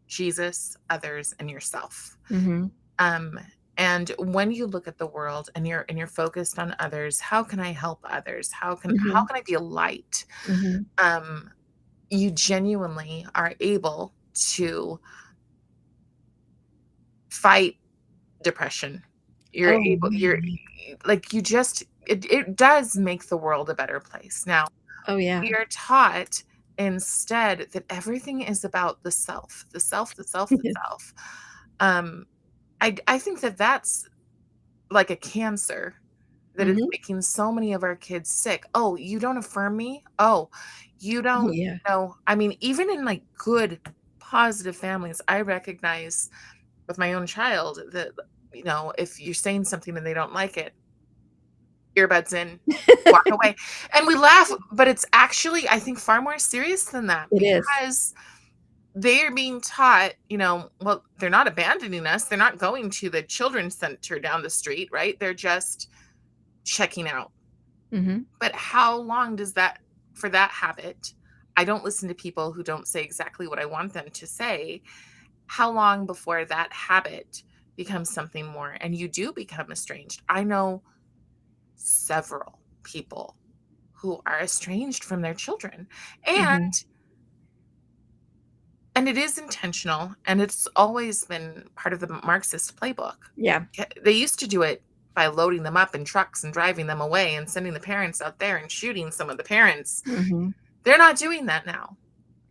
Jesus, others, and yourself. Mhm. Um, and when you look at the world, and you're focused on others, how can I help others? How Mhm. can I be a light? Mhm. Um, you genuinely are able to fight depression. You're Oh, able, you're man. like, you just, it does make the world a better place. Now, Oh, yeah. we are taught instead that everything is about the self, the self, the self, the self. Um, I think that that's like a cancer that is Mhm. making so many of our kids sick. Oh, you don't affirm me? Oh, You Oh, don't yeah. know. I mean, even in like good, positive families, I recognize with my own child that, if you're saying something and they don't like it, earbuds in, walk away. And we laugh, but it's actually, I think, far more serious than that It is. because they are being taught, well, they're not abandoning us. They're not going to the children's center down the street, right? They're just checking out. Mhm. But how long does that, for that habit? I don't listen to people who don't say exactly what I want them to say. How long before that habit becomes something more and you do become estranged? I know several people who are estranged from their children. And Mhm. and it is intentional and it's always been part of the Marxist playbook. Yeah. They used to do it by loading them up in trucks and driving them away and sending the parents out there and shooting some of the parents. Mhm. They're not doing that now.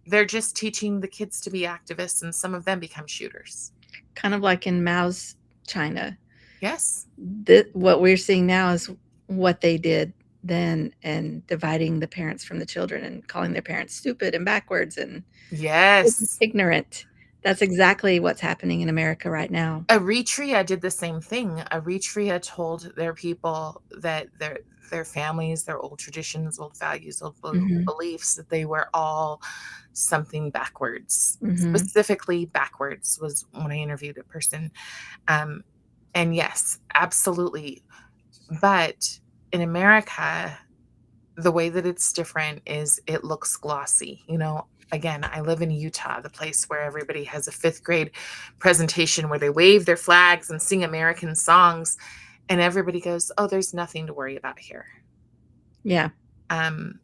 They're just teaching the kids to be activists and some of them become shooters. Kind of like in Mao's China. Yes. What we're seeing now is what they did then, and dividing the parents from the children and calling their parents stupid and backwards and Yes. ignorant. That's exactly what's happening in America right now. Eritrea did the same thing. Eritrea told their people that their families, their old traditions, old values, old Mhm. beliefs, that they were all something backwards. Mhm. Specifically, backwards was when I interviewed a person. Um, and yes, absolutely. But in America, the way that it's different is it looks glossy. Again, I live in Utah, the place where everybody has a fifth grade presentation where they wave their flags and sing American songs, and everybody goes, "Oh, there's nothing to worry about here." Yeah. Um,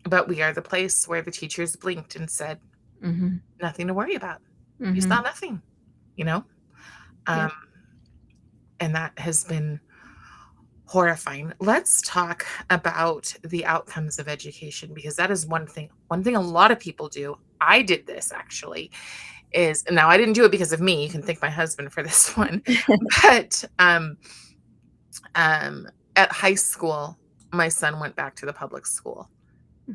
but we are the place where the teachers blinked and said, Mhm. "Nothing to worry about. You saw Mhm. nothing," you know? Um, Yep. and that has been horrifying. Let's talk about the outcomes of education because that is one thing a lot of people do. I did this actually is now I didn't do it because of me. You can thank my husband for this one. But um at high school, my son went back to the public school.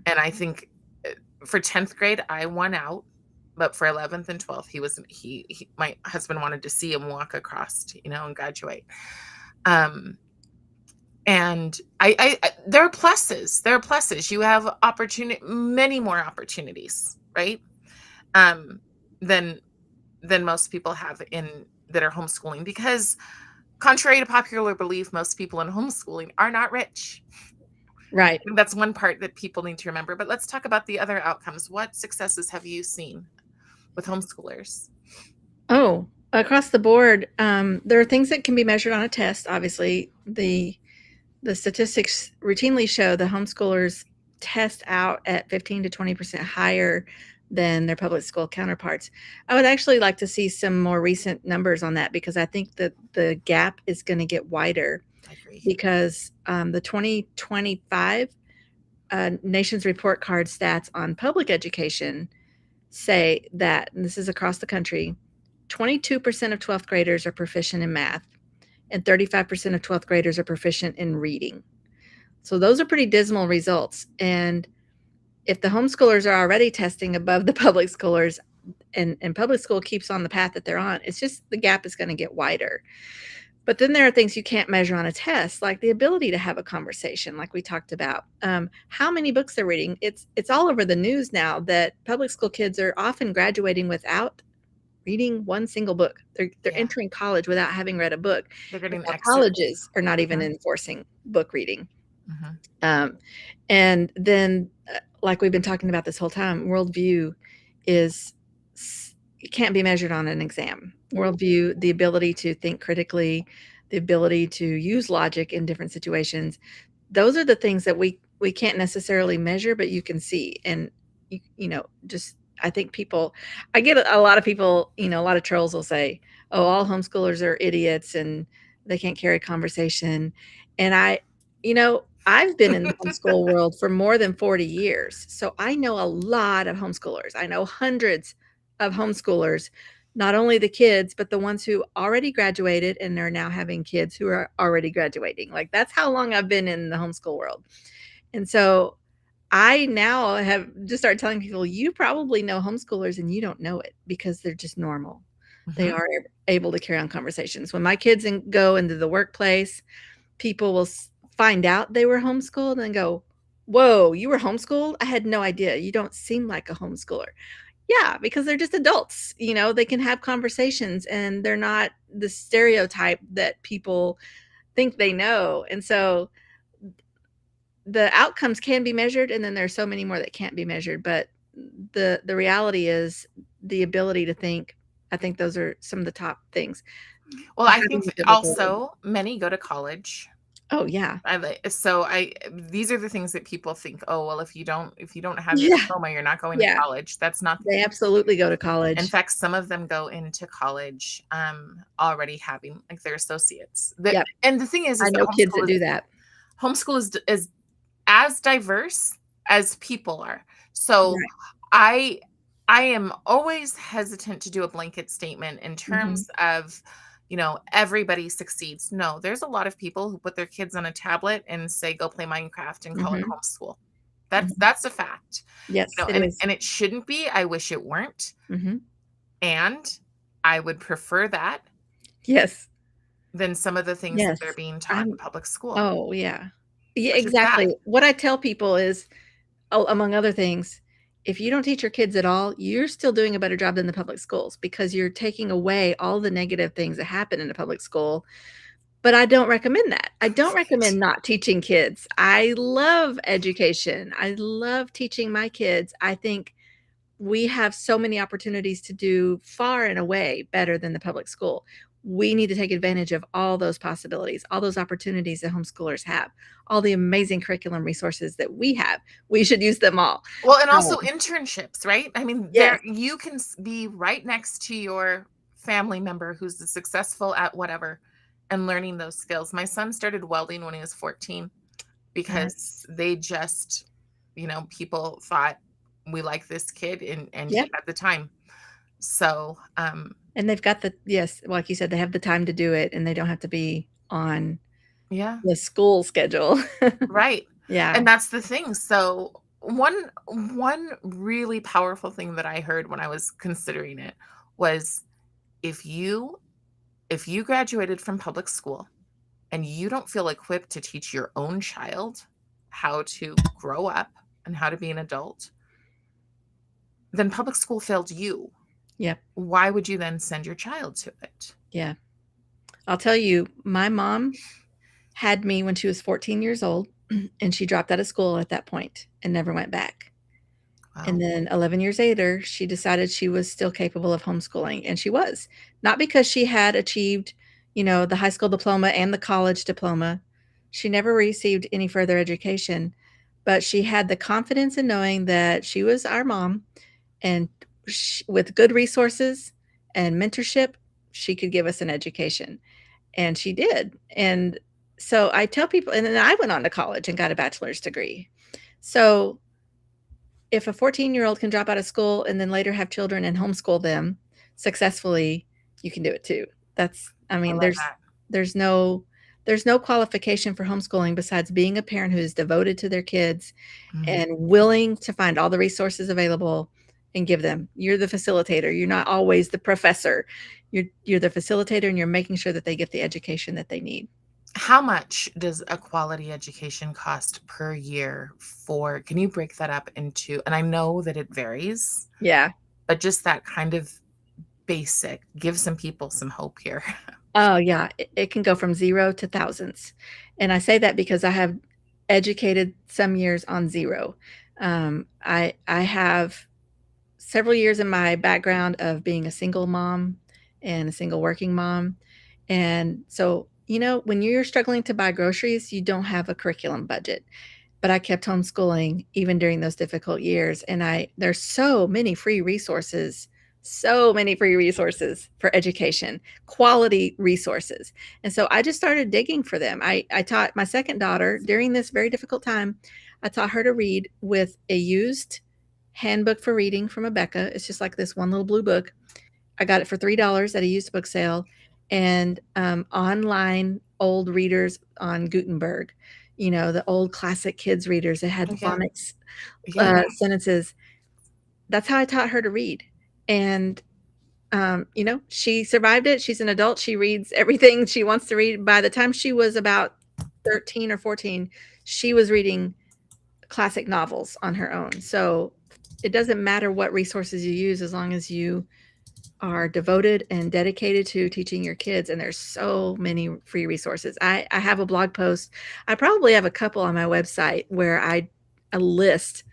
And I think uh, for 10th grade I won out, but for 11th and 12th he my husband wanted to see him walk across, and graduate. Um And there are pluses. There are pluses. You have many more opportunities, right? Um, than than most people have in that are homeschooling because contrary to popular belief, most people in homeschooling are not rich. Right. And that's one part that people need to remember. But let's talk about the other outcomes. What successes have you seen with homeschoolers? Oh, across the board, there are things that can be measured on a test. Obviously, the statistics routinely show the homeschoolers test out at 15 to 20% higher than their public school counterparts. I would actually like to see some more recent numbers on that because I think that the gap is going to get wider I agree. because the 2025 Nation's Report Card stats on public education say that, and this is across the country, 22% of 12th graders are proficient in math, and 35% of 12th graders are proficient in reading. So those are pretty dismal results. And if the homeschoolers are already testing above the public schoolers, and public school keeps on the path that they're on, it's just the gap is going to get wider. But then there are things you can't measure on a test, like the ability to have a conversation, like we talked about. How many books they're reading. It's all over the news now that public school kids are often graduating without reading one single book. They're Yeah. entering college without having read a book. They're And getting now excerpts. colleges are not even Mhm, enforcing book reading. mhm. Um, and then, like we've been talking about this whole time, worldview is it can't be measured on an exam. Worldview, the ability to think critically, the ability to use logic in different situations, those are the things that we can't necessarily measure, but you can see. And just I think people, I get a lot of people, a lot of trolls will say, "Oh, all homeschoolers are idiots and they can't carry conversation." And I've been in the homeschool world for more than 40 years. So I know a lot of homeschoolers. I know hundreds of homeschoolers, not only the kids, but the ones who already graduated and are now having kids who are already graduating. Like that's how long I've been in the homeschool world. And so I now have just started telling people, you probably know homeschoolers and you don't know it because they're just normal. They Mhm. are able to carry on conversations. When my kids go into the workplace, people will find out they were homeschooled and go, whoa, you were homeschooled? I had no idea. You don't seem like a homeschooler. Yeah, because they're just adults. They can have conversations and they're not the stereotype that people think they know. And so the outcomes can be measured, and then there's so many more that can't be measured. But the reality is the ability to think. I think those are some of the top things. Well, I Having think the biblical. also many go to college. Oh yeah. These are the things that people think, "Oh, well, if you don't have your Yeah. diploma, you're not going to Yeah. college." That's not the They case. absolutely go to In college. fact, some of them go into college, already having, like, their associates. Yep. And the thing is I that know kids that do that. homeschool is as diverse as people are. So, Right. I I am always hesitant to do a blanket statement in Mhm. terms of, everybody succeeds. No, there's a lot of people who put their kids on a tablet and say, "Go play Minecraft," and call it Mhm. homeschool. Mhm. That's a fact. Yes, it And is. it shouldn't be. I wish it weren't. Mhm. And I would prefer that Yes. than some of the things that Yes. they're being taught in I'm public school, Oh, yeah. Yeah, which is sad. exactly. What I tell people is, oh, among other things, if you don't teach your kids at all, you're still doing a better job than the public schools because you're taking away all the negative things that happen in a public school. But I don't recommend that. I don't recommend Right. not teaching kids. I love education. I love teaching my kids. I think we have so many opportunities to do far and away better than the public school. We need to take advantage of all those possibilities, all those opportunities that homeschoolers have, all the amazing curriculum resources that we have. We should use them all. Well, and also Um, internships, right? I mean, yes. you can be right next to your family member who's successful at whatever and learning those skills. My son started welding when he was 14 because Yes. they just, people thought we like this kid and he Yep. had the time. So, And they've got yes, like you said, they have the time to do it and they don't have to be on yeah. the school schedule. Right. Yeah. And that's the thing. So one really powerful thing that I heard when I was considering it was if you if you graduated from public school and you don't feel equipped to teach your own child how to grow up and how to be an adult, then public school failed you. Yep. Why would you then send your child to it? Yeah. I'll tell you, my mom had me when she was 14 years old, and she dropped out of school at that point and never went back. And Wow. then 11 years later, she decided she was still capable of homeschooling, and she was. Not because she had achieved, the high school diploma and the college diploma. She never received any further education, but she had the confidence in knowing that she was our mom, and with good resources and mentorship, she could give us an education. And she did. And so I tell people, and then I went on to college and got a bachelor's degree. So if a 14-year-old can drop out of school and then later have children and homeschool them successfully, you can do it too. I I mean, love that. there's no there's no qualification for homeschooling besides being a parent who is devoted to their kids Mhm. and willing to find all the resources available and give them. You're the facilitator. You're not always the professor. You're the facilitator and you're making sure that they get the education that they need. How much does a quality education cost per year can you break that up into, and I know that it varies, Yeah. but just that kind of basic, give some people some hope here. Oh, yeah. It can go from 0 to thousands, and I say that because I have educated some years on 0. I have several years in my background of being a single mom and a single working mom, and so, when you're struggling to buy groceries, you don't have a curriculum budget. But I kept homeschooling even during those difficult years, and there's so many free resources for education, quality resources, and so I just started digging for them. I taught my second daughter during this very difficult time, I taught her to read with a used handbook for reading from Abeka. It's just like this one little blue book. I got it for $3 at a used book sale, and online old readers on Gutenberg. the old classic kids readers that had Oh, yeah. phonics Yeah. sentences. That's how I taught her to read. And she survived it. She's an adult. She reads everything she wants to read. By the time she was about 13 or 14, she was reading classic novels on her own. So it doesn't matter what resources you use as long as you are devoted and dedicated to teaching your kids. And there's so many free resources. I have a blog post. I probably have a couple on my website where I list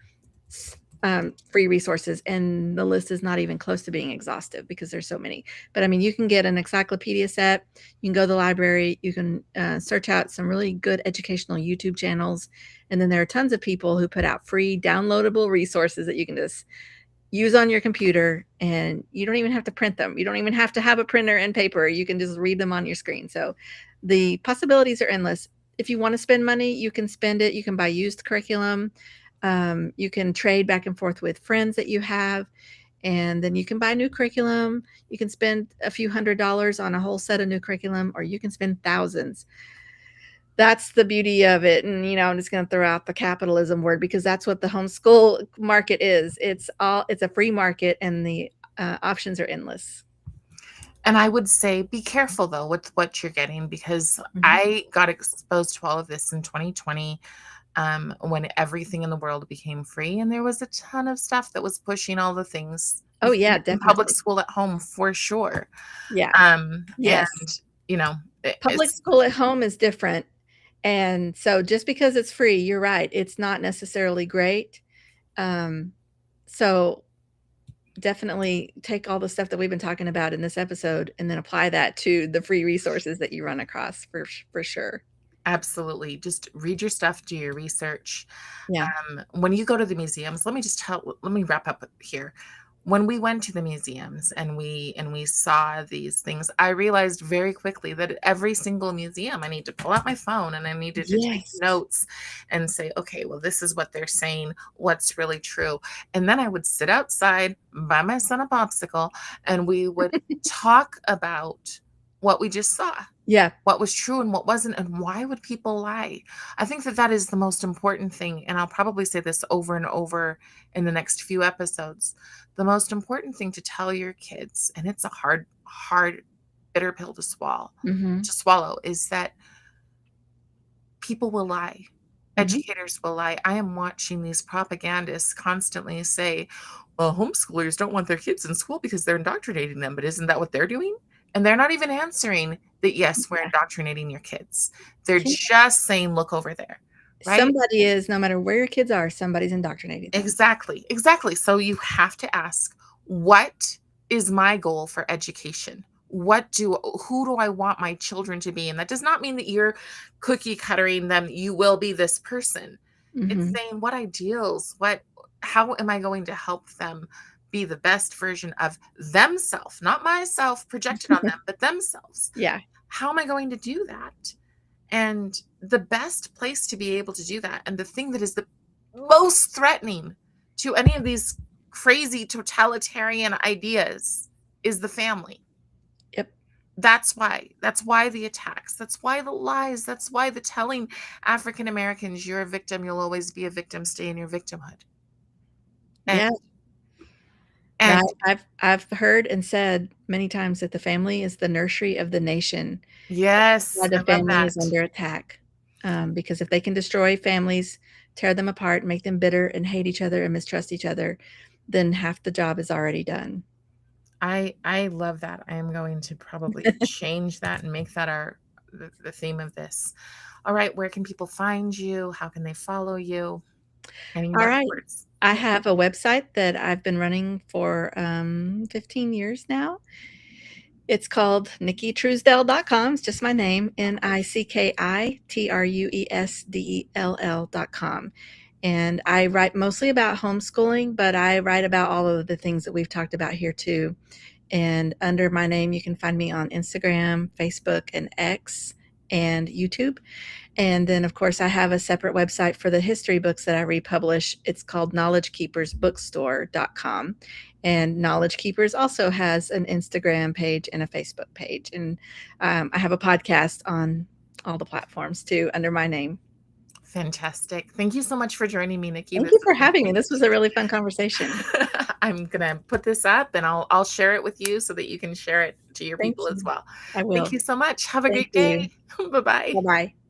free resources, and the list is not even close to being exhaustive because there's so many. But I mean, you can get an encyclopedia set, you can go to the library, you can search out some really good educational YouTube channels, and then there are tons of people who put out free downloadable resources that you can just use on your computer, and you don't even have to print them. You don't even have to have a printer and paper. You can just read them on your screen. So the possibilities are endless. If you want to spend money, you can spend it. You can buy used curriculum. You can trade back and forth with friends that you have, and then you can buy new curriculum. You can spend a few $100s on a whole set of new curriculum, or you can spend thousands. That's the beauty of it. And, I'm just going to throw out the capitalism word because that's what the homeschool market is. It's a free market, and the options are endless. And I would say be careful though with what you're getting, because I got exposed to all of this in 2020, when everything in the world became free, and there was a ton of stuff that was pushing all the things. Oh yeah, In public definitely. school at home for sure. Yeah. And Yes. Public it's school at home is different. And so just because it's free, you're right, it's not necessarily great. So definitely take all the stuff that we've been talking about in this episode and then apply that to the free resources that you run across for sure. absolutely, just read your stuff, do your research. Yeah. When you go to the museums, let me wrap up here. When we went to the museums and we saw these things, I realized very quickly that at every single museum, I need to pull out my phone and I needed to take Yes. notes and say, okay, well, this is what they're saying, what's really true. And then I would sit outside, buy my son a popsicle, and we would talk about what we just saw, Yeah. what was true and what wasn't, and why would people lie. I think that that is the most important thing, and I'll probably say this over and over in the next few episodes. The most important thing to tell your kids, and it's a hard bitter pill to swallow, is that people will lie. Educators will lie. I am watching these propagandists constantly say, well, homeschoolers don't want their kids in school because they're indoctrinating them, but isn't that what they're doing? And they're not even answering that, yes, we're indoctrinating your kids. They're just saying, look over there, right? Somebody is, no matter where your kids are, somebody's indoctrinating them. Exactly. So you have to ask, what is my goal for education? Who do I want my children to be? And that does not mean that you're cookie cuttering them. You will be this person. It's saying, what ideals, how am I going to help them be the best version of themselves, not myself projected on them, but themselves. Yeah. How am I going to do that? And the best place to be able to do that, and the thing that is the most threatening to any of these crazy totalitarian ideas, is the family. Yep. That's why the attacks, that's why the lies, that's why the telling African Americans, you're a victim, you'll always be a victim, stay in your victimhood. Yeah. And I've heard and said many times that the family is the nursery of the nation. yes, Why I the love family that. is under attack. Because if they can destroy families, tear them apart, make them bitter and hate each other and mistrust each other, then half the job is already done. I love that. I am going to probably change that and make that the theme of this. All right, where can people find you? How can they follow you? Any All more right. words? I have a website that I've been running for 15 years now. It's called NickiTruesdell.com. It's just my name, NICKITRUESDELL.com. And I write mostly about homeschooling, but I write about all of the things that we've talked about here too. And under my name, you can find me on Instagram, Facebook, and X, and YouTube. And then, of course, I have a separate website for the history books that I republish. It's called KnowledgeKeepersBookstore.com. And Knowledge Keepers also has an Instagram page and a Facebook page. And I have a podcast on all the platforms too under my name. Fantastic. Thank you so much for joining me, Nikki. Thank This you has for been having me. This was a really fun conversation. I'm gonna put this up and I'll share it with you so that you can share it to your Thank people as you. well. I Thank will. you so much. Have a Thank great day. you. Bye-bye. Bye-bye.